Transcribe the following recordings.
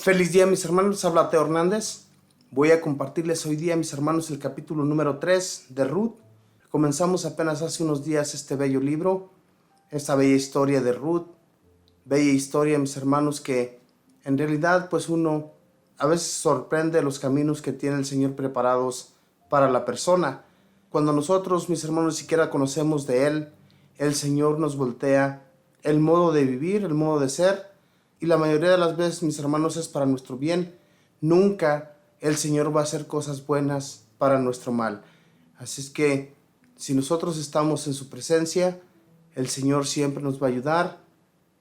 Feliz día, mis hermanos, habla Teo Hernández. Voy a compartirles hoy día, mis hermanos, el capítulo número 3 de Ruth. Comenzamos apenas hace unos días este bello libro, esta bella historia de Ruth. Bella historia, mis hermanos, que en realidad pues uno a veces sorprende los caminos que tiene el Señor preparados para la persona. Cuando nosotros, mis hermanos, siquiera conocemos de Él, el Señor nos voltea el modo de vivir, el modo de ser. Y la mayoría de las veces, mis hermanos, es para nuestro bien. Nunca el Señor va a hacer cosas buenas para nuestro mal. Así es que si nosotros estamos en su presencia, el Señor siempre nos va a ayudar.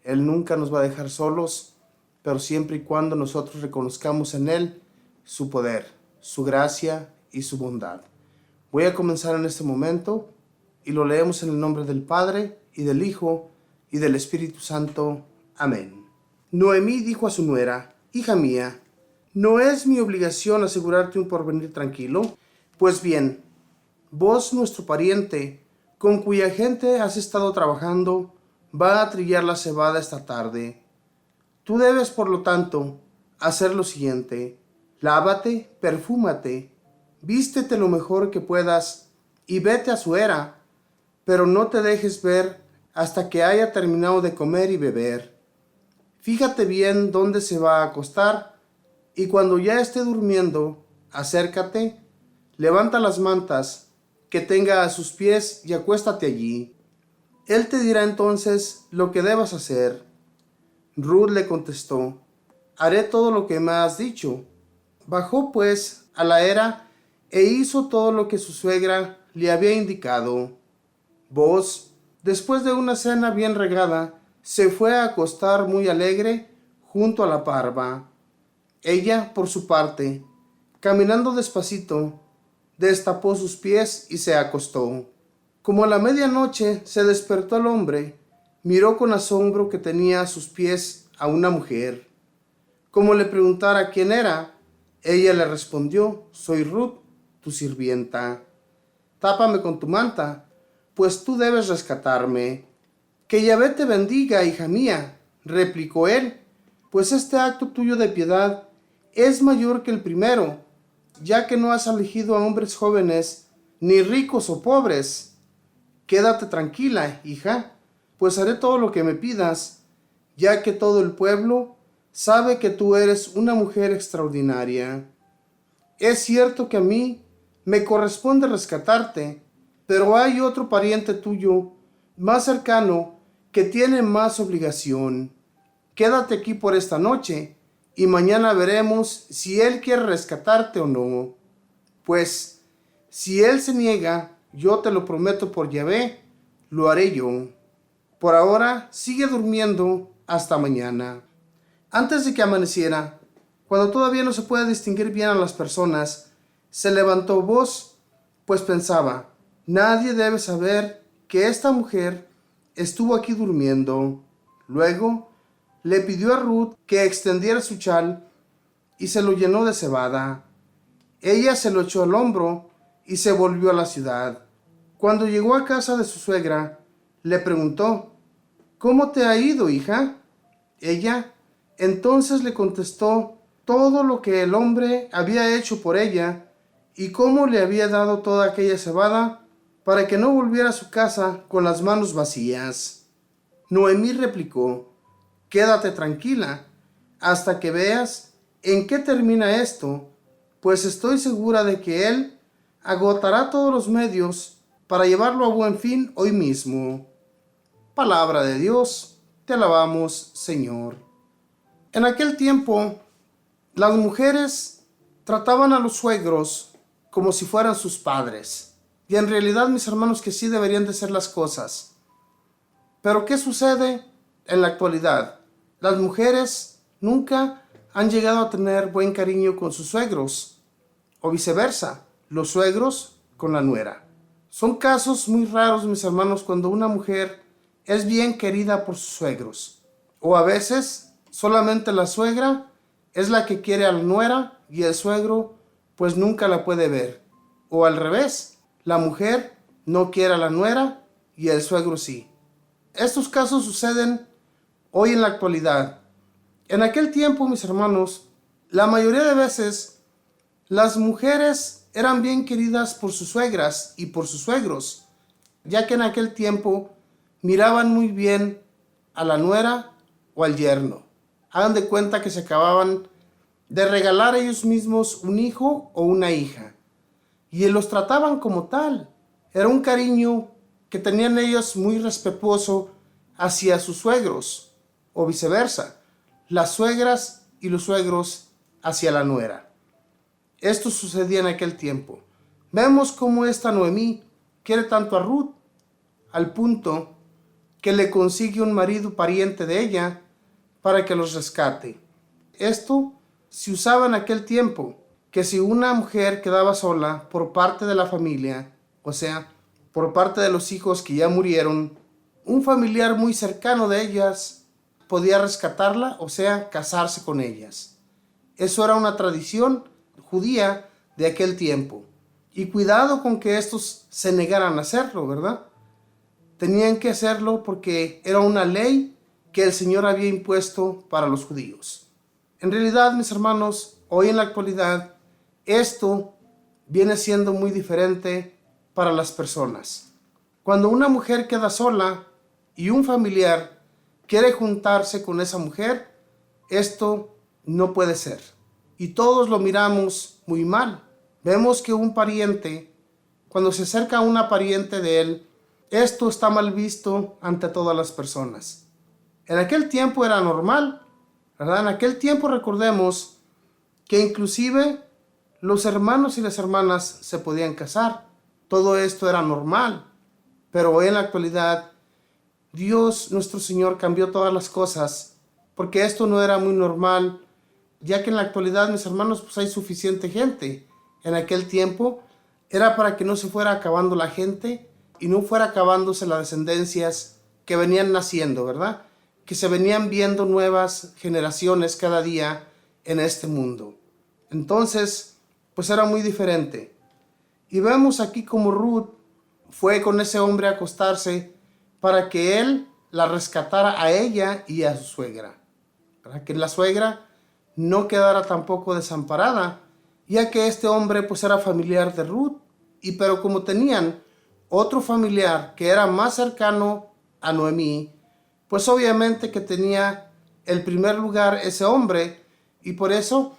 Él nunca nos va a dejar solos, pero siempre y cuando nosotros reconozcamos en Él su poder, su gracia y su bondad. Voy a comenzar en este momento y lo leemos en el nombre del Padre y del Hijo y del Espíritu Santo. Amén. Noemí dijo a su nuera: hija mía, ¿no es mi obligación asegurarte un porvenir tranquilo? Pues bien, vos, nuestro pariente, con cuya gente has estado trabajando, va a trillar la cebada esta tarde. Tú debes, por lo tanto, hacer lo siguiente: lávate, perfúmate, vístete lo mejor que puedas y vete a su era, pero no te dejes ver hasta que haya terminado de comer y beber. Fíjate bien dónde se va a acostar, y cuando ya esté durmiendo, acércate, levanta las mantas que tenga a sus pies y acuéstate allí. Él te dirá entonces lo que debas hacer. Ruth le contestó: haré todo lo que me has dicho. Bajó pues a la era e hizo todo lo que su suegra le había indicado. Boaz, después de una cena bien regada, se fue a acostar muy alegre junto a la parva. Ella, por su parte, caminando despacito, destapó sus pies y se acostó. Como a la medianoche se despertó el hombre, miró con asombro que tenía a sus pies a una mujer. Como le preguntara quién era, ella le respondió: soy Ruth, tu sirvienta. Tápame con tu manta, pues tú debes rescatarme. Que Yahvé te bendiga, hija mía, replicó él, pues este acto tuyo de piedad es mayor que el primero, ya que no has elegido a hombres jóvenes, ni ricos o pobres. Quédate tranquila, hija, pues haré todo lo que me pidas, ya que todo el pueblo sabe que tú eres una mujer extraordinaria. Es cierto que a mí me corresponde rescatarte, pero hay otro pariente tuyo, más cercano, que tiene más obligación. Quédate aquí por esta noche, y mañana veremos si él quiere rescatarte o no. Pues, si él se niega, yo te lo prometo por Yahvé, lo haré yo. Por ahora, sigue durmiendo hasta mañana. Antes de que amaneciera, cuando todavía no se puede distinguir bien a las personas, se levantó Boaz, pues pensaba: nadie debe saber que esta mujer estuvo aquí durmiendo. Luego le pidió a Ruth que extendiera su chal y se lo llenó de cebada. Ella se lo echó al hombro y se volvió a la ciudad. Cuando llegó a casa de su suegra, le preguntó: ¿cómo te ha ido, hija? Ella entonces le contestó todo lo que el hombre había hecho por ella y cómo le había dado toda aquella cebada para que no volviera a su casa con las manos vacías. Noemí replicó: quédate tranquila hasta que veas en qué termina esto, pues estoy segura de que él agotará todos los medios para llevarlo a buen fin hoy mismo. Palabra de Dios, te alabamos, Señor. En aquel tiempo, las mujeres trataban a los suegros como si fueran sus padres. Y en realidad, mis hermanos, que sí deberían de ser las cosas. Pero ¿qué sucede en la actualidad? Las mujeres nunca han llegado a tener buen cariño con sus suegros, o viceversa, los suegros con la nuera. Son casos muy raros, mis hermanos, cuando una mujer es bien querida por sus suegros. O a veces solamente la suegra es la que quiere a la nuera y el suegro pues nunca la puede ver. O al revés, la mujer no quiere a la nuera y el suegro sí. Estos casos suceden hoy en la actualidad. En aquel tiempo, mis hermanos, La mayoría de veces, las mujeres eran bien queridas por sus suegras y por sus suegros, ya que en aquel tiempo miraban muy bien a la nuera o al yerno. Hagan de cuenta que se acababan de regalar ellos mismos un hijo o una hija, y los trataban como tal. Era un cariño que tenían ellos muy respetuoso hacia sus suegros, o viceversa, las suegras y los suegros hacia la nuera. Esto sucedía en aquel tiempo. Vemos cómo esta Noemí quiere tanto a Ruth, al punto que le consigue un marido pariente de ella para que los rescate. Esto se usaba en aquel tiempo, que si una mujer quedaba sola por parte de la familia, o sea, por parte de los hijos que ya murieron, un familiar muy cercano de ellas podía rescatarla, o sea, casarse con ellas. Eso era una tradición judía de aquel tiempo. Y cuidado con que estos se negaran a hacerlo, ¿verdad? Tenían que hacerlo porque era una ley que el Señor había impuesto para los judíos. En realidad, mis hermanos, hoy en la actualidad, esto viene siendo muy diferente para las personas. Cuando una mujer queda sola y un familiar quiere juntarse con esa mujer, esto no puede ser. Y todos lo miramos muy mal. Vemos que un pariente, cuando se acerca a una pariente de él, esto está mal visto ante todas las personas. En aquel tiempo era normal, ¿verdad? En aquel tiempo recordemos que inclusive los hermanos y las hermanas se podían casar. Todo esto era normal. Pero hoy en la actualidad, Dios nuestro Señor cambió todas las cosas porque esto no era muy normal, ya que en la actualidad, mis hermanos, pues hay suficiente gente. En aquel tiempo era para que no se fuera acabando la gente y no fuera acabándose las descendencias que venían naciendo, ¿verdad? Que se venían viendo nuevas generaciones cada día en este mundo. Entonces, pues era muy diferente. Y vemos aquí como Ruth fue con ese hombre a acostarse para que él la rescatara a ella y a su suegra. Para que la suegra no quedara tampoco desamparada, ya que este hombre pues era familiar de Ruth, pero como tenían otro familiar que era más cercano a Noemí, pues obviamente que tenía el primer lugar ese hombre, y por eso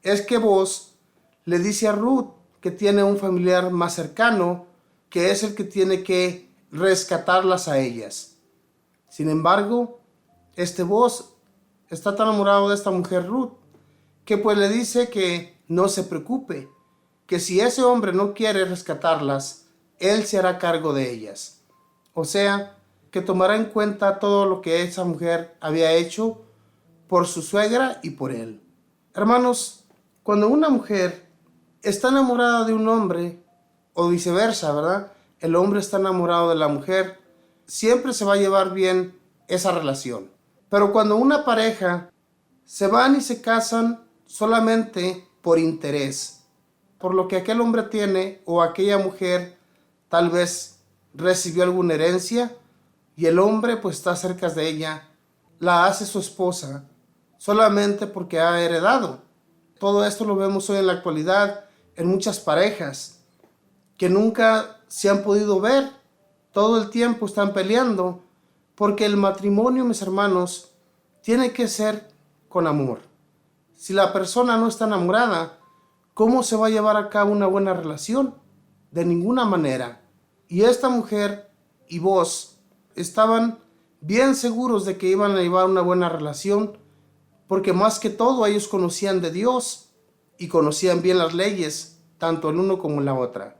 es que Boaz le dice a Ruth que tiene un familiar más cercano, que es el que tiene que rescatarlas a ellas. Sin embargo, este Boaz está tan enamorado de esta mujer Ruth, que pues le dice que no se preocupe, que si ese hombre no quiere rescatarlas, él se hará cargo de ellas. O sea, que tomará en cuenta todo lo que esa mujer había hecho por su suegra y por él. Hermanos, cuando una mujer está enamorada de un hombre, o viceversa, ¿verdad? El hombre está enamorado de la mujer, siempre se va a llevar bien esa relación. Pero cuando una pareja se van y se casan solamente por interés, por lo que aquel hombre tiene o aquella mujer tal vez recibió alguna herencia y el hombre pues está cerca de ella, la hace su esposa solamente porque ha heredado. Todo esto lo vemos hoy en la actualidad en muchas parejas que nunca se han podido ver, todo el tiempo están peleando, porque el matrimonio, mis hermanos, tiene que ser con amor. Si la persona no está enamorada, ¿cómo se va a llevar a cabo una buena relación? De ninguna manera. Y esta mujer y vos estaban bien seguros de que iban a llevar una buena relación, porque más que todo ellos conocían de Dios y conocían bien las leyes, tanto el uno como la otra.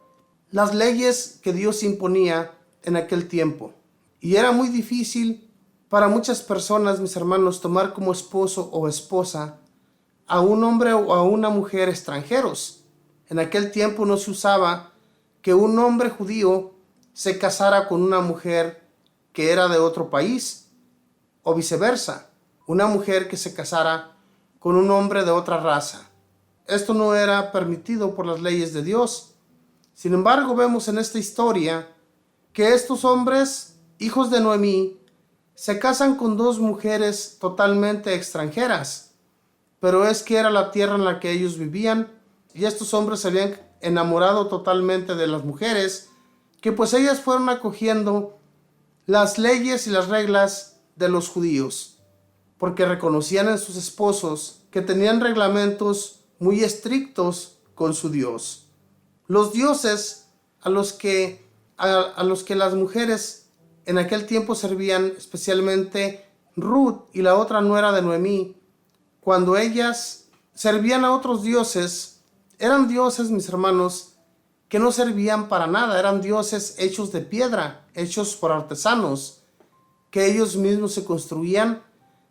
Las leyes que Dios imponía en aquel tiempo. Y era muy difícil para muchas personas, mis hermanos, tomar como esposo o esposa a un hombre o a una mujer extranjeros. En aquel tiempo no se usaba que un hombre judío se casara con una mujer que era de otro país, o viceversa, una mujer que se casara con un hombre de otra raza. Esto no era permitido por las leyes de Dios. Sin embargo, vemos en esta historia que estos hombres, hijos de Noemí, se casan con dos mujeres totalmente extranjeras, pero es que era la tierra en la que ellos vivían, y estos hombres se habían enamorado totalmente de las mujeres, que pues ellas fueron acogiendo las leyes y las reglas de los judíos, porque reconocían en sus esposos que tenían reglamentos muy estrictos con su Dios. Los dioses a los que las mujeres en aquel tiempo servían, especialmente Ruth y la otra nuera de Noemí, cuando ellas servían a otros dioses, eran dioses, mis hermanos, que no servían para nada, eran dioses hechos de piedra, hechos por artesanos, que ellos mismos se construían,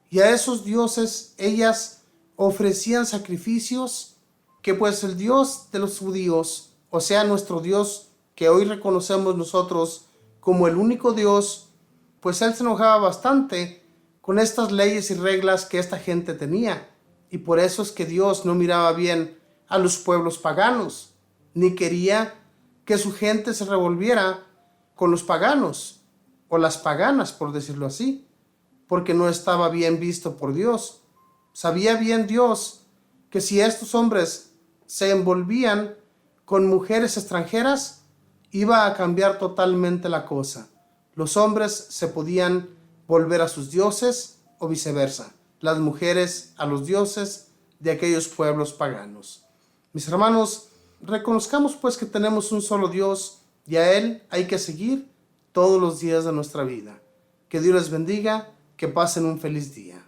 y a esos dioses ellas ofrecían sacrificios que pues el Dios de los judíos, o sea, nuestro Dios que hoy reconocemos nosotros como el único Dios, pues él se enojaba bastante con estas leyes y reglas que esta gente tenía, y por eso es que Dios no miraba bien a los pueblos paganos, ni quería que su gente se revolviera con los paganos, o las paganas, por decirlo así, porque no estaba bien visto por Dios. Sabía bien Dios que si estos hombres se envolvían con mujeres extranjeras, iba a cambiar totalmente la cosa. Los hombres se podían volver a sus dioses o viceversa, las mujeres a los dioses de aquellos pueblos paganos. Mis hermanos, reconozcamos pues que tenemos un solo Dios y a Él hay que seguir todos los días de nuestra vida. Que Dios les bendiga, que pasen un feliz día.